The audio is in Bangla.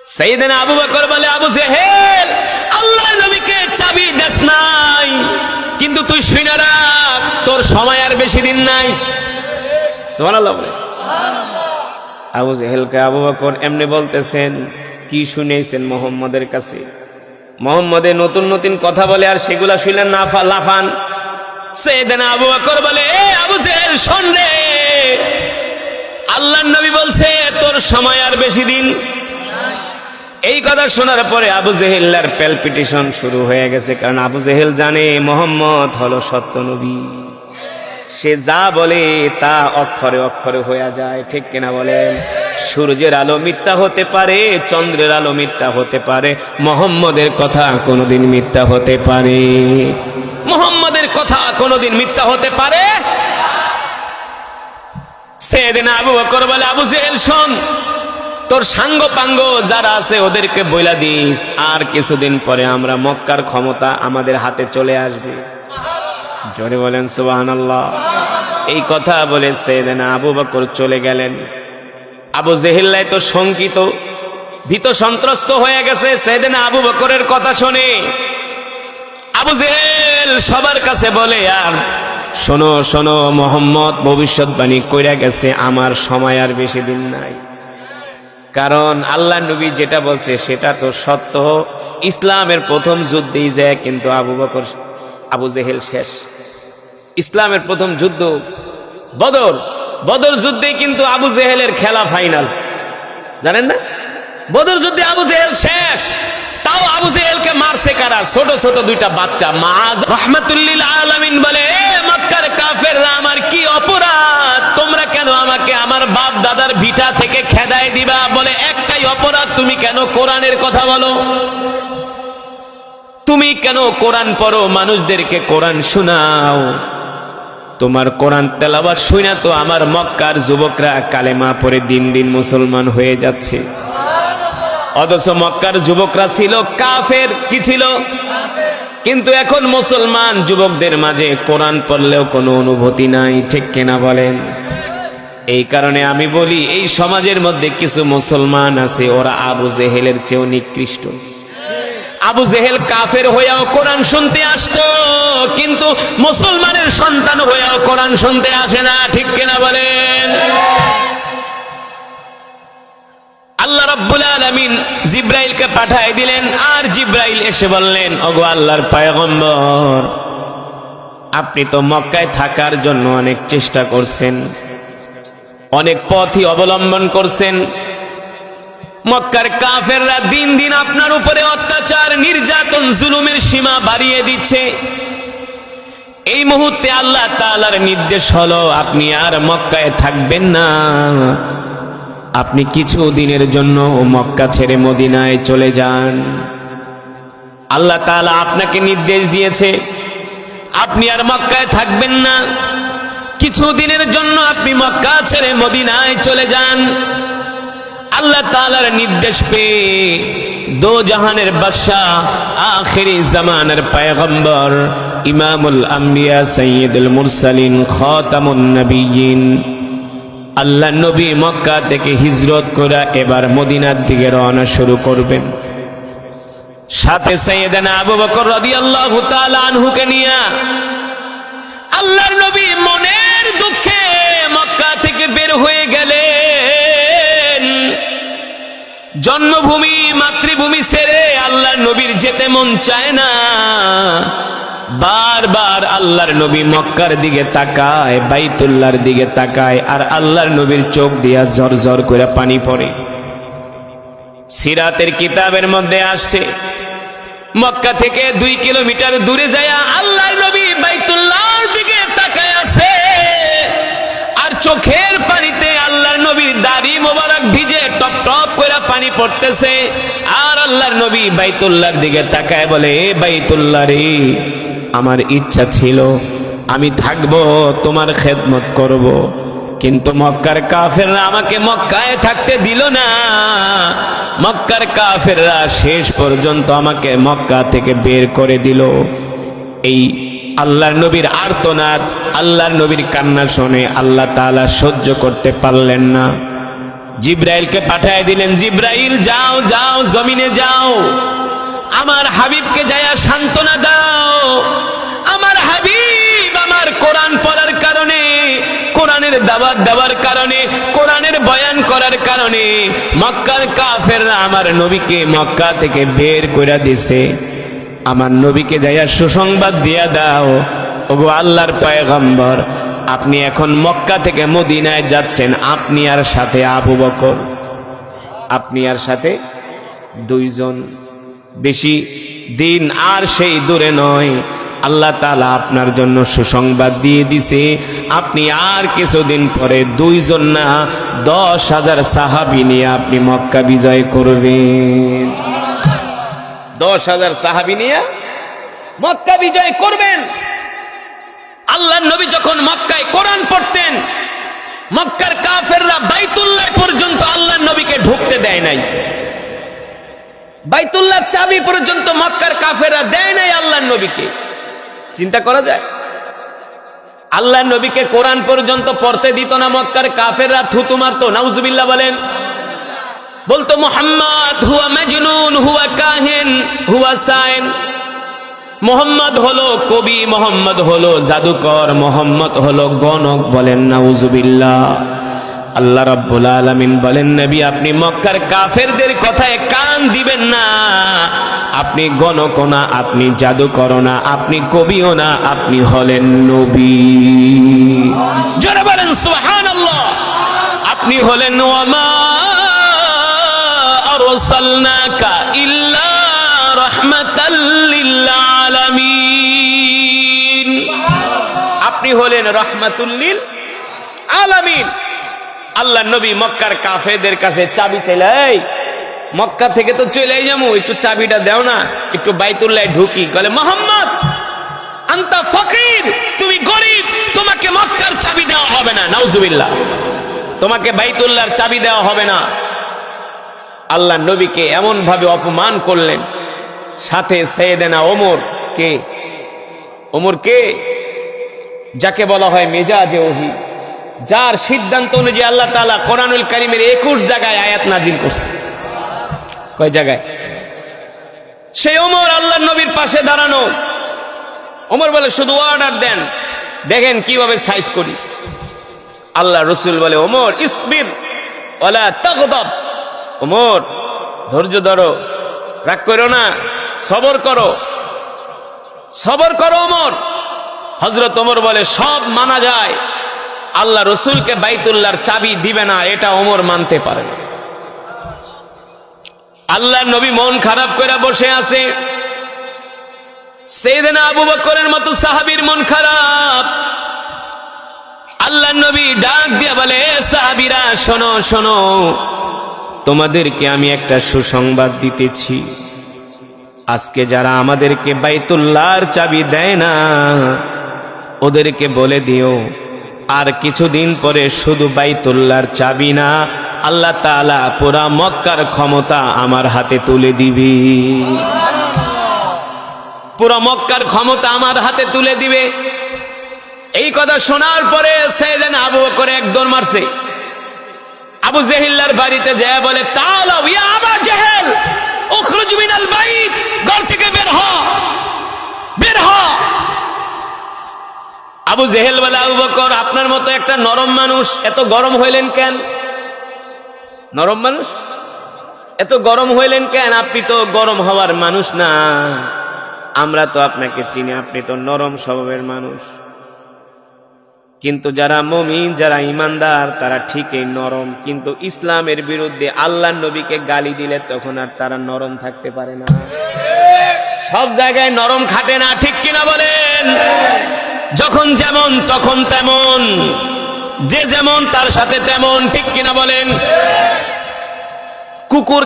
সাইয়েদনা আবু বকর বলে, আবু জেহেল, আল্লাহ নবীকে চাবি দেস নাই, কিন্তু তুই শুনে রাখ তোর সময় আর বেশি দিন নাই। সুবহানাল্লাহ বলে। আবু জেহেলকে আবু বকর এমনি বলতেছেন, কি শুনেছেন মুহাম্মদের কাছে? মুহাম্মদে নতুন নতুন কথা বলে আর সেগুলা শুনলেন না লাফান। সাইয়েদনা আবু বকর বলে, এ আবু জেহেল শোন রে, আল্লাহর নবী বলছে তোর সময় আর বেশি দিন। এই কথা শোনার পরে আবু জেহেলের প্যালপিটেশন শুরু হয়ে গেছে, কারণ আবু জেহেল জানে মুহাম্মদ হলো সত্য নবী। সে যা বলে তা অক্ষরে অক্ষরে হয়ে যায়, ঠিক কিনা বলেন? সূর্যের আলো মিথ্যা হতে পারে, চন্দ্রের আলো মিথ্যা হতে পারে, মুহাম্মদের কথা কোনোদিন মিথ্যা হতে পারে? মুহাম্মদের কথা কোনোদিন মিথ্যা হতে পারে? সাইয়েদনা আবু বকর বলে, আবু জেহেল শোন, তোর সাঙ্গ পাঙ্গ যারা আছে ওদেরকে বইলা দিস, আর কিছুদিন পরে আমরা মক্কার ক্ষমতা আমাদের হাতে চলে আসবে। জোরে বলেন সুবহানাল্লাহ। এই কথা বলে সাইয়েদনা আবু বকর চলে গেলেন। আবু জেহেল তো শঙ্কিত, ভীত সন্ত্রস্ত হয়ে গেছে সাইয়েদনা আবু বকরের কথা শুনে। আবু জেহেল সবার কাছে বলে, আর শোনো শোনো, মুহাম্মদ ভবিষ্যৎবাণী কইরা গেছে আমার সময় আর বেশি দিন নাই। কারণ আল্লাহ নবী যেটা বলছে সেটা তো সত্য। ইসলামের প্রথম যুদ্ধেই যায় কিন্তু আবু জেহেল শেষ। ইসলামের প্রথম যুদ্ধ বদর যুদ্ধে কিন্তু আবু জেহেলের খেলা ফাইনাল, জানেন না? বদর যুদ্ধে আবু জেহেল শেষ। তাও আবু জেহেলকে মারছে কারা? ছোট ছোট দুইটা বাচ্চা। মাআজ রাহমাতুল্লিল আলামিন বলে, এ মক্কার কাফেররা, আমার কি অপরাধ? তোমরা কেন আমাকে আমার বাপ দাদার ভিটা থেকে খেদায় দিবা? বলে, একটাই অপরাধ, তুমি কেন কোরআনের কথা বলো? তুমি কেন কোরআন পড়ো, মানুষদেরকে কোরআন শোনাও? তোমার কোরআন তেলাওয়াত শুনা তো আমার মক্কার যুবকরা কালেমা পড়ে দিন দিন মুসলমান হয়ে যাচ্ছে। অথচ মক্কার যুবকরা ছিল কাফের। কি ছিল? কিন্তু এখন মুসলমান যুবকদের মাঝে কোরআন পড়লেও কোনো অনুভূতি নাই, ঠিক কিনা বলেন? এই কারণে আমি বলি, এই সমাজের মধ্যে কিছু মুসলমান আছে, ওরা আবু জেহেলের চেয়েও নিকৃষ্ট। আবু জেহেল কাফের হইয়াও কোরআন শুনতে আসতো, কিন্তু মুসলমানের সন্তান হইয়াও কোরআন শুনতে আসে না, ঠিক কিনা বলেন? আল্লাহ রাব্বুল আলামিন জিব্রাইলকে পাঠায় দিলেন, আর জিব্রাইল এসে বললেন, ওগো আল্লাহর পয়গম্বর, আপনি তো মক্কায় থাকার জন্য অনেক চেষ্টা করছেন, অনেক পথই অবলম্বন করছেন। মক্কার কাফেররা দিন দিন আপনার উপরে অত্যাচার, নির্যাতন, জুলুমের সীমা বাড়িয়ে দিচ্ছে। এই মুহূর্তে আল্লাহ তাআলার নির্দেশ হলো, আপনি আর মক্কায় থাকবেন না, আপনি কিছু দিনের জন্য মক্কা ছেড়ে মদিনায় চলে যান। আল্লাহ তাআলা আপনাকে নির্দেশ দিয়েছে, আপনি আর মক্কায় থাকবেন না, কিছু দিনের জন্য আপনি মক্কা ছেড়ে মদিনায় চলে যান। আল্লাহ তাআলার নির্দেশ পেয়ে দো জাহানের বাদশা, আখিরি জামানার পয়গম্বর, ইমামুল আম্বিয়া, সাইয়্যিদুল মুরসালিন, খাতামুন নবিয়্যিন, আল্লাহ নবী মক্কা থেকে হিজরত করে এবার মদিনার দিকে রওনা শুরু করবেন। সাথে সাইয়েদনা আবু বকর রাদিয়াল্লাহু তাআলা আনহুকে নিয়ে আল্লাহর নবী মনের দুঃখে মক্কা থেকে বের হয়ে গেলেন। জন্মভূমি, মাতৃভূমি ছেড়ে আল্লাহর নবীর যেতে মন চায় না। বারবার আল্লাহর নবী মক্কার দিকে তাকায়, বাইতুল্লাহর দিকে তাকায়, আর আল্লাহর নবীর চোখ দিয়া ঝরঝর করে পানি পড়ে। সিরাতের কিতাবের মধ্যে আসছে, মক্কা থেকে 2 কিলোমিটার দূরে যায় আল্লাহর নবী বাইতুল্লাহর দিকে তাকায় আছে, আর চোখের পানিতে আল্লাহর নবীর দাড়ি মোবারক ভিজে টপ টপ করে পানি পড়তেছে। আর আল্লাহর নবী বাইতুল্লাহর দিকে তাকায় বলে, এ বাইতুল্লাহ রে, আমার ইচ্ছা ছিল আমি থাকবো, তোমার খেদমত করব, কিন্তু মক্কার কাফেররা আমাকে মক্কায় থাকতে দিল না। মক্কার কাফেররা শেষ পর্যন্ত আমাকে মক্কা থেকে বের করে দিল। এই আল্লাহর নবীর আর্তনাদ, আল্লাহর নবীর কান্না শুনে আল্লাহ তাআলা সহ্য করতে পারলেন না। জিব্রাইলকে পাঠিয়ে দিলেন, জিব্রাইল যাও যাও জমিনে যাও, আমার হাবিবকে যায়া সান্ত্বনা দাও। আমার হাবিব আমার কোরআন পড়ার কারণে, কোরআনের দাওয়াত দেওয়ার কারণে, কোরআনের বয়ান করার কারণে মক্কার কাফেররা আমার নবীকে মক্কা থেকে বের করে দিছে। আমার নবীকে যাইয়া সুসংবাদ দিয়া দাও, ওগো আল্লাহর পয়গম্বর, আপনি এখন মক্কা থেকে মদিনায় যাচ্ছেন, আপনি আর সাথে আবু বকর, আপনি আর সাথে দুইজন। বেশি দিন আর সেই দূরে নয়, আল্লাহ তাআলা আপনার জন্য সুসংবাদ দিয়ে দিছে, আপনি আর কিছুদিন পরে দুইজন না 10,000 সাহাবী নিয়ে আপনি মক্কা বিজয় করবেন। 10,000 সাহাবী নিয়ে মক্কা বিজয় করবেন। আল্লাহর নবী যখন মক্কায় কোরআন পড়তেন, মক্কার কাফেররা বাইতুল্লাহ পর্যন্ত আল্লাহর নবীকে ঢুকতে দেয় নাই। বাইতুল্লাহর চাবি পর্যন্ত মক্কার কাফেররা দেয় নাই আল্লাহর নবীকে। চিন্তা করা যায়? আল্লাহর নবীকে কোরআন পর্যন্ত পড়তে দিত না মক্কার কাফেররা, থুতু মারতো। নাউজুবিল্লাহ বলেন। বলতো মুহাম্মদ হুয়া মাজনুন, হুয়া কাহিন, হুয়া সাইন। মোহাম্মদ হলো কবি, মোহাম্মদ হলো জাদুকর, মোহাম্মদ হলো গণক। বলেন নাউজুবিল্লাহ। আল্লাহ রাব্বুল আলামিন বলেন, নবী আপনি মক্কার কাফেরদের কথায় কান দিবেন না। আপনি গণকও না, আপনি জাদুকরও না, আপনি কবিও না, আপনি হলেন নবী। জোরে বলেন সুবহানাল্লাহ। আপনি হলেন ওয়ামা আরসালনাকা ইল্লা রাহমাতাল লিল আলামিন। আপনি হলেন রাহমাতুল লিল আলামিন। আল্লাহ নবী মক্কার কাফেরদের কাছে চাবি চাইলে, এই মক্কা থেকে তো চলে যাবো, একটু চাবিটা দাও না, একটু বাইতুল্লাহ ঢুকি। বলে মুহাম্মদ আনতা ফকির, তুমি গরিব, তোমাকে মক্কার চাবি দেওয়া হবে না। নাউজুবিল্লাহ। তোমাকে বাইতুল্লাহর চাবি দেওয়া হবে না। আল্লাহ নবীকে এমন ভাবে অপমান করলেন। সাথে সাইয়েদনা ওমর কে, ওমর কে, যাকে বলা হয় মেজাজে ওহী, যার সিদ্ধান্ত অনুযায়ী আল্লাহ তাআলা কোরআনুল কারীমের 21 জায়গায় আয়াত নাজিল করছে। কয় জায়গায়? সেই ওমর আল্লাহর নবীর পাশে দাঁড়ানো। ওমর বলে শুধু অর্ডার দেন, দেখেন কিভাবে সাইজ করি। আল্লাহ রাসূল বলে, ওমর ইসবির ওয়ালা তাগদাব। ওমর ধৈর্য ধরো, রাগ করো না, সবর করো, সবর করো ওমর। হযরত ওমর বলে সব মানা যায়, আল্লাহ রসুলকে বাইতুল্লাহর চাবি দিবে না, এটা ওমর মানতে পারে না। আল্লাহ নবী মন খারাপ করে বসে আছে। সাইয়েদনা আবু বকরের মতো সাহাবীর মন খারাপ। আল্লাহ নবী ডাক দিয়ে বলে, সাহাবীরা শোনো শোনো, তোমাদেরকে আমি একটা সুসংবাদ দিতেছি। আজকে যারা আমাদেরকে বাইতুল্লাহর চাবি দেয় না, ওদেরকে বলে দিও আর কিছুদিন পরে শুধু বাইতুল্লাহর চাবি না, আল্লাহ তাআলা পুরা মক্কার ক্ষমতা আমার হাতে তুলে দিবে। পুরা মক্কার ক্ষমতা আমার হাতে তুলে দিবে। এই কথা শোনার পরে সাইয়েদনা আবু বকর এক দৌড় মারছে। আবু জেহেলের বাড়িতে যায় বলে, তাআলা ইয়া আবা জেহেল উখরুজ মিনাল বাইত, ঘর থেকে বের হ, বের হ। আবু জেহেল বলে, আবু বকর আপনার মতো একটা নরম মানুষ এত গরম হইলেন কেন? নরম মানুষ এত গরম হইলেন কেন? আপনি তো গরম হওয়ার মানুষ না, আমরা তো আপনাকে চিনি, আপনি তো নরম স্বভাবের মানুষ। কিন্তু যারা মুমিন, যারা ইমানদার, তারা ঠিকই নরম, কিন্তু ইসলামের বিরুদ্ধে আল্লাহর নবীকে গালি দিলে তখন আর তারা নরম থাকতে পারে না। সব জায়গায় নরম খাটে না, ঠিক কিনা বলেন? যখন যেমন তখন তেমন, যে যেমন তার সাথে তেমন, ঠিক কিনা বলেন? কুকুর